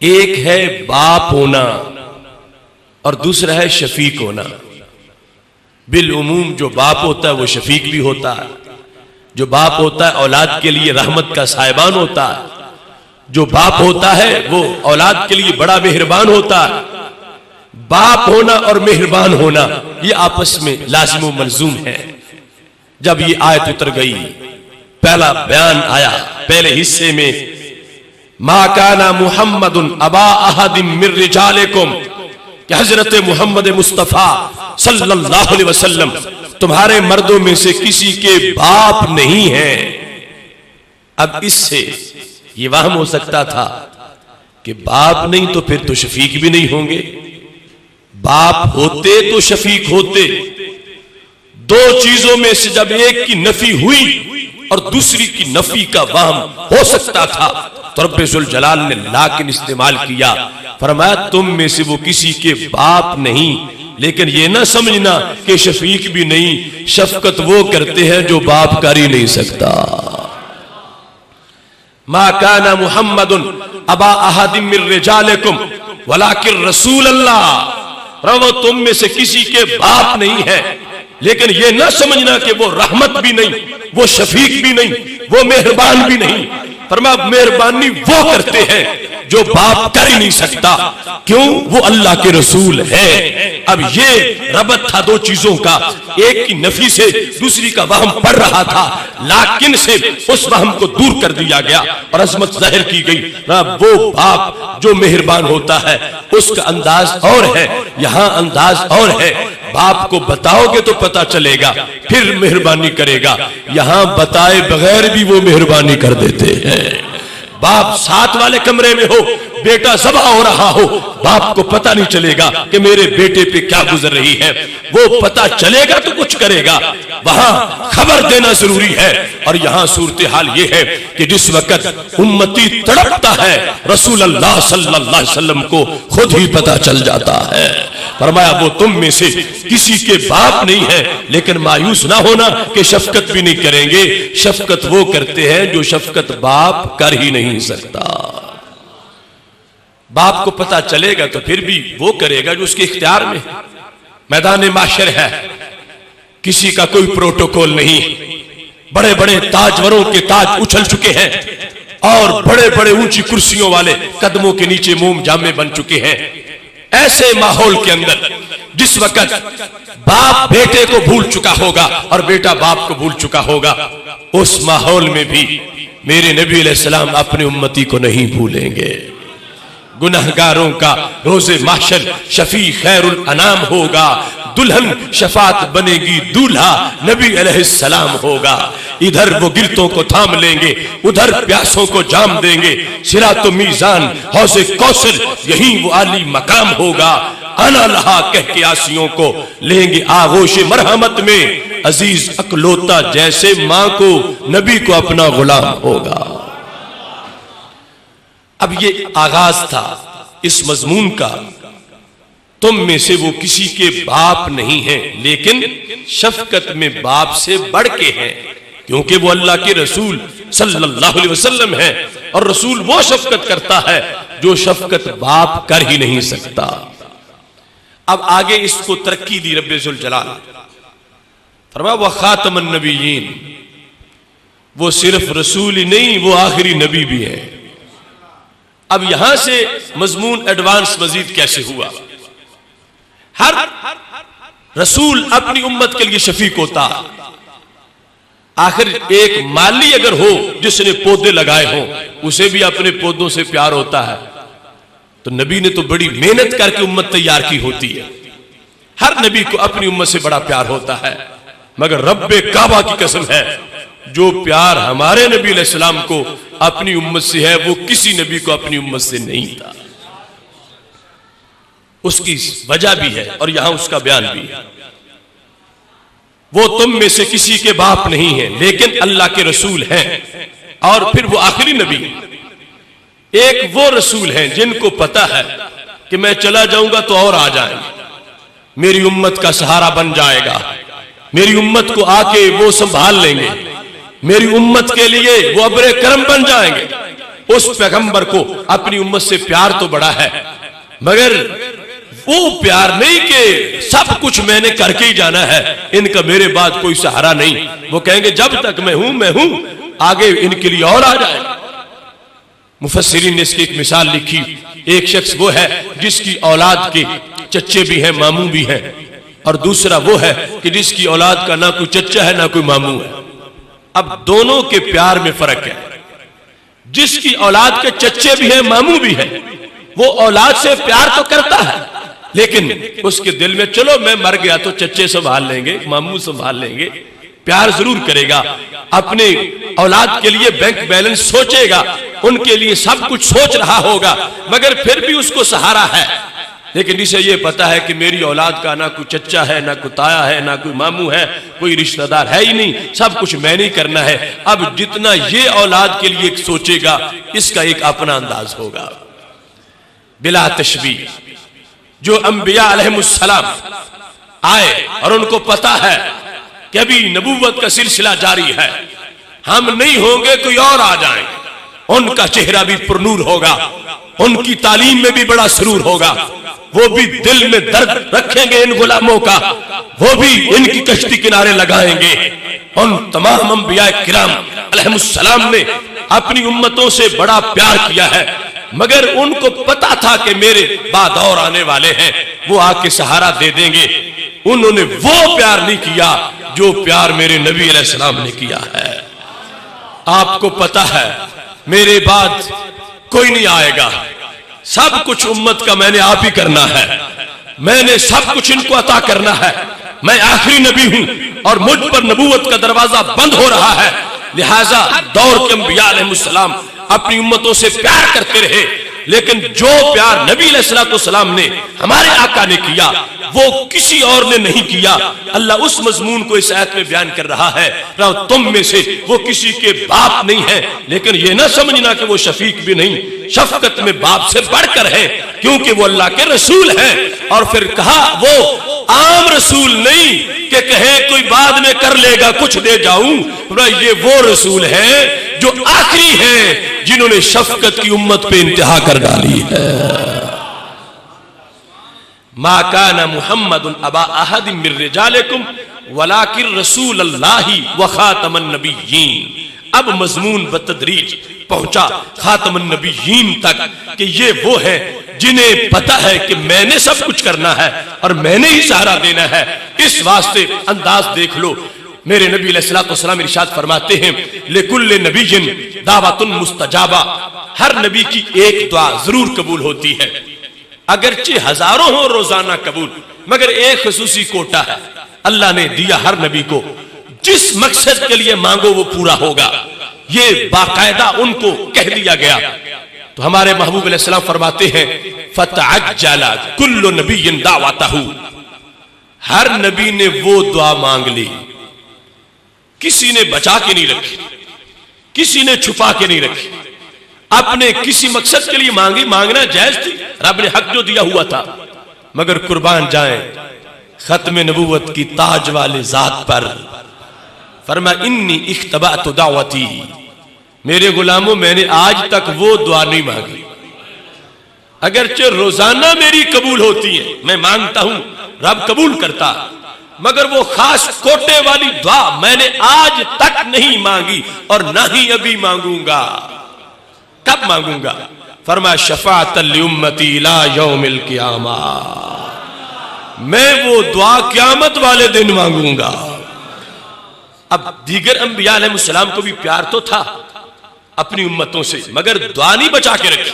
एक है बाप होना और दूसरा है शफीक होना। बिल उमूम जो बाप होता है वो शफीक भी होता है। जो बाप होता है औलाद के लिए रहमत का साहिबान होता है। जो बाप होता है वो औलाद के लिए बड़ा मेहरबान होता है। बाप होना और मेहरबान होना ये आपस में लाजिम व मलजूम है। जब ये आयत उतर गई, पहला बयान आया पहले हिस्से में, मा काना मुहम्मदुन अबा अहदिम मिर रिजालिकुम, कि हजरत मोहम्मद मुस्तफा सल्लल्लाहु अलैहि वसल्लम तुम्हारे मर्दों में से किसी के बाप नहीं है। अब इससे ये वहम हो सकता था कि बाप नहीं तो फिर तो शफीक भी नहीं होंगे। बाप होते तो शफीक होते। दो चीजों में से जब एक की नफी हुई और दूसरी की नफी का वहम हो सकता था तो रब्बे जुल जलाल ने लाकिन इस्तेमाल किया, फरमाया तुम में से वो किसी के बाप नहीं, लेकिन ये ना समझना कि शफीक भी नहीं। शफकत वो करते हैं जो बाप कर ही नहीं सकता। मा काना मुहम्मदुन अबा अहदिम मिर रिजालिकुम वलाकिन रसूल अल्लाह, रवो तुम में से किसी के बाप नहीं है, लेकिन ये ना समझना कि वो रहमत भी नहीं, वो शफीक भी नहीं, वो मेहरबान भी नहीं। फरमाया मेहरबानी वो करते हैं जो बाप कर ही नहीं सकता। क्यों? वो अल्लाह के रसूल है। अब ये रबत था दो चीजों का, एक की नफी से दूसरी का वहम पड़ रहा था, लाकिन से उस वहम को दूर कर दिया गया और अजमत जाहिर की गई। वो बाप जो मेहरबान होता है उसका अंदाज और है, यहां अंदाज और है। बाप को बताओगे तो पता चलेगा, फिर मेहरबानी करेगा। यहां बताए बगैर भी वो मेहरबानी कर देते हैं। बाप साथ वाले कमरे में हो, बेटा ज़बह हो रहा हो, बाप को पता नहीं चलेगा कि मेरे बेटे पे क्या गुजर रही है। वो पता चलेगा तो कुछ करेगा, वहां खबर देना जरूरी है। और यहां सूरत हाल ये है कि जिस वक्त उम्मती तड़पता है, रसूल अल्लाह सल्लल्लाहु अलैहि वसल्लम को खुद ही पता चल जाता है। फरमाया वो तुम में से किसी के बाप नहीं है, लेकिन मायूस ना होना कि शफकत भी नहीं करेंगे। शफकत वो करते हैं जो शफकत बाप कर ही नहीं सकता। बाप को पता चलेगा तो फिर भी वो करेगा जो उसके इख्तियार में। मैदान माशर है, किसी का कोई प्रोटोकॉल नहीं। बड़े बड़े ताजवरों के ताज उछल चुके हैं और बड़े बड़े ऊंची कुर्सियों वाले कदमों के नीचे मोम जामे बन चुके हैं। ऐसे माहौल के अंदर जिस वक्त बाप बेटे को भूल चुका होगा और बेटा बाप को भूल चुका होगा, उस माहौल में भी मेरे नबी अलैहिस्सलाम अपने उम्मती को नहीं भूलेंगे। गुनहगारों का रोजे माशर शफी खैरुल अनाम होगा, दुल्हन शफात बनेगी, दूल्हा नबी अलैहिस्सलाम होगा। इधर वो गिरतों को थाम लेंगे, उधर प्यासों को जाम देंगे। सिरातो मीजान हौज़े कौसर यही वो आली मकाम होगा। आना लहा कह के आसियों को लेंगे आगोश मरहमत में, अजीज अकलोता जैसे मां को नबी को अपना गुलाम होगा। अब ये आगाज था इस मजमून का, तुम में से वो किसी के बाप नहीं है, लेकिन शफकत में बाप से बढ़ के हैं, क्योंकि वो अल्लाह के रसूल सल्लल्लाहु अलैहि वसल्लम है। और रसूल वो शफकत करता है जो शफकत बाप कर ही नहीं सकता। अब आगे इसको तरक्की दी रब्बे जुल जलाल, फरमाया व खातमन नबीयीन, वो सिर्फ रसूल ही नहीं, वो आखिरी नबी भी है। अब यहां से मजमून एडवांस मजीद कैसे हुआ? हर रसूल अपनी उम्मत के लिए शफीक होता। आखिर एक माली अगर हो जिसने पौधे लगाए हों, उसे भी अपने पौधों से प्यार होता है। तो नबी ने तो बड़ी मेहनत करके उम्मत तैयार की होती है। हर नबी को अपनी उम्मत से बड़ा प्यार होता है, मगर रब्बे काबा की कसम है, जो प्यार हमारे नबी अलैहिस्सलाम को अपनी उम्मत से है वो किसी नबी को अपनी उम्मत से नहीं था। उसकी वजह भी है और यहां उसका बयान भी है। वो तुम में से किसी के बाप नहीं है, लेकिन अल्लाह के रसूल हैं। और फिर वो आखिरी नबी, एक वो रसूल हैं जिनको पता है कि मैं चला जाऊंगा तो और आ जाएंगे, मेरी उम्मत का सहारा बन जाएगा, मेरी उम्मत को आके वो संभाल लेंगे, मेरी उम्मत के लिए वो अब्रे करम बन जाएंगे। उस पैगंबर को अपनी उम्मत से प्यार तो बड़ा है, मगर वो प्यार नहीं कि सब कुछ मैंने करके ही जाना है, इनका मेरे बाद कोई सहारा नहीं। वो कहेंगे जब तक मैं हूं, आगे इनके लिए और आ जाए। मुफस्सिरीन ने इसकी एक मिसाल लिखी। एक शख्स वो है जिसकी औलाद के चच्चे भी हैं, मामू भी हैं, और दूसरा वो है कि जिसकी औलाद का ना कोई चच्चा है ना कोई मामू है। अब दोनों के प्यार में फर्क है। जिसकी औलाद के चच्चे भी हैं, मामू भी हैं, वो औलाद से प्यार तो करता है, लेकिन उसके दिल में चलो मैं मर गया तो चच्चे संभाल लेंगे, मामू संभाल लेंगे, प्यार जरूर करेगा। अपने औलाद के लिए बैंक बैलेंस सोचेगा, उनके लिए सब कुछ सोच रहा होगा, मगर फिर भी उसको सहारा है। लेकिन इसे ये पता है कि मेरी औलाद का ना कोई चच्चा है, ना कोई ताया है, ना कोई मामू है, कोई रिश्तेदार है ही नहीं, सब कुछ मैंने ही करना है। अब जितना ये औलाद के लिए सोचेगा, इसका एक अपना अंदाज होगा। बिला तशबीह जो अंबिया अलैहिमुस्सलाम आए और उनको पता है कि अभी नबूवत का सिलसिला जारी है, हम नहीं होंगे कोई और आ जाए, उनका चेहरा भी पुरनूर होगा, उनकी तालीम में भी बड़ा सुरूर होगा, वो भी दिल में दर्द रखेंगे इन गुलामों का, वो भी इनकी कश्ती किनारे लगाएंगे। उन तमाम अंबिया किराम अलैहिमुस्सलाम ने अपनी उम्मतों से बड़ा प्यार किया है, मगर उनको पता था कि मेरे बाद और आने वाले हैं, वो आके सहारा दे देंगे। उन्होंने वो प्यार नहीं किया जो प्यार मेरे नबी अलैहिस्सलाम ने किया है। आपको पता है मेरे बाद कोई नहीं आएगा, सब कुछ उम्मत का मैंने आप ही करना है, मैंने सब कुछ इनको अता करना है, मैं आखिरी नबी हूं और मुझ पर नबूवत का दरवाजा बंद हो रहा है। लिहाजा दौर के अंबिया अलैहिमुस्सलाम अपनी उम्मतों से प्यार करते रहे, लेकिन जो प्यार नबी अलैहिस्सलाम ने हमारे आका ने किया वो किसी और ने नहीं किया। अल्लाह उस मजमून को इस आयत में बयान कर रहा है, तुम में से वो किसी के बाप नहीं है, लेकिन ये ना समझना कि वो शफीक भी नहीं, शफकत में बाप से बढ़कर है, क्योंकि वो अल्लाह के रसूल हैं। और फिर कहा वो आम रसूल नहीं कि कहे कोई बाद में कर लेगा कुछ दे जाऊं, ये वो रसूल है जो आखिरी है, जिन्होंने शफकत की उम्मत पे इंतहा कर डाली है। मा काना मुहम्मदुन अबा अहदिम मिर रिजालिकुम वलाकिन रसूलुल्लाहि व खातमन नबिय्यीन। अब मजमून बतदरीज पहुंचा खातमन नबिय्यीन तक कि ये वो है जिन्हें पता है कि मैंने सब कुछ करना है और मैंने ही सहारा देना है। इस वास्ते अंदाज देख लो, मेरे नबी अलैहिस्सलाम इरशाद फरमाते हैं लिकुल्लि नबिय्यिन दावतुन मुस्तजाबा, हर नबी की एक दुआ जरूर कबूल होती है, अगरचे हजारों हो रोजाना कबूल, मगर एक खुसूसी कोटा है अल्लाह ने दिया हर नबी को, जिस मकसद के लिए मांगो वो पूरा होगा, ये बाकायदा उनको कह दिया गया। तो हमारे महबूब अलैहिस्सलाम फरमाते हैं फतअज्जला कुल्लु नबिय्यिन दावतहु, हर नबी ने वो दुआ मांग ली, किसी ने बचा के नहीं रखी, किसी ने छुपा के नहीं रखी, अपने किसी मकसद के लिए मांगी, मांगना जायज थी, रब ने हक जो दिया हुआ था, मगर कुर्बान जाए खत्म नबूवत की ताज वाले जात पर। फरमा इन्नी इख्तबातु दावती, मेरे गुलामों मैंने आज तक वो दुआ नहीं मांगी, अगरचे रोजाना मेरी कबूल होती है, मैं मांगता हूं रब कबूल करता, मगर वो खास कोटे वाली दुआ मैंने आज तक नहीं मांगी और ना ही अभी मांगूंगा। कब मांगूंगा? फरमा शफाअतल लिउम्मती इला यौमिल क़ियामा, मैं वो दुआ क़यामत वाले दिन मांगूंगा। अब दीगर अंबिया अलैहिस्सलाम को भी प्यार तो था अपनी उम्मतों से, मगर दुआ नहीं बचा के रखी,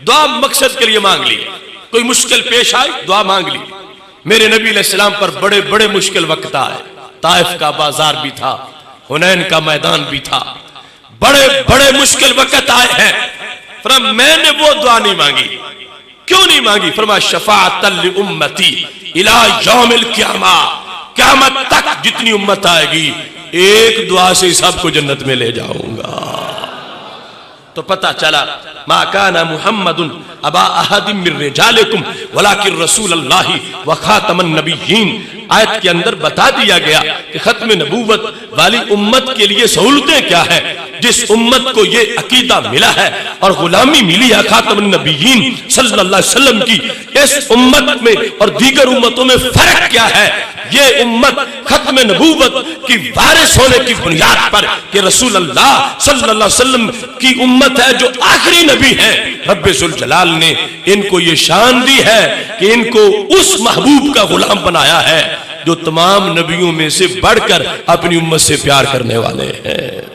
दुआ मकसद के लिए मांग ली, कोई मुश्किल पेश आई दुआ मांग ली। मेरे नबी अलैहिस्सलाम पर बड़े बड़े मुश्किल वक्त आए, ताइफ का बाजार भी था, हुनैन का मैदान भी था, बड़े बड़े मुश्किल वक्त आए हैं, फरमा मैंने वो दुआ नहीं मांगी। क्यों नहीं मांगी? फरमा शफाअतल लिउम्मती इला यौमिल क़ियामा, क़यामत तक जितनी उम्मत आएगी एक दुआ से सबको जन्नत में ले जाऊंगा। तो पता चला मा काना मुहम्मदुन अबा अहदिम मिर रिजालिकुम वलाकिन रसूलुल्लाहि व खातमन नबिय्यीन। आयत के अंदर बता दिया गया कि खत्म नबूवत वाली उम्मत के लिए सहूलतें क्या है, जिस उम्मत को ये अकीदा मिला है और गुलामी मिली है खातमुन नबीयीन सल्लल्लाहु अलैहि वसल्लम की, इस उम्मत में और दीगर उम्मतों में फर्क क्या है? ये उम्मत खत्म नबूवत की वारिस होने की बुनियाद पर कि रसूल अल्लाह सल्लल्लाहु अलैहि वसल्लम की उम्मत है जो आखिरी नबी है। रब्बे जुल जलाल ने इनको ये शान दी है कि इनको उस महबूब का गुलाम बनाया है जो तमाम नबियों में से बढ़कर अपनी उम्मत से प्यार करने वाले हैं।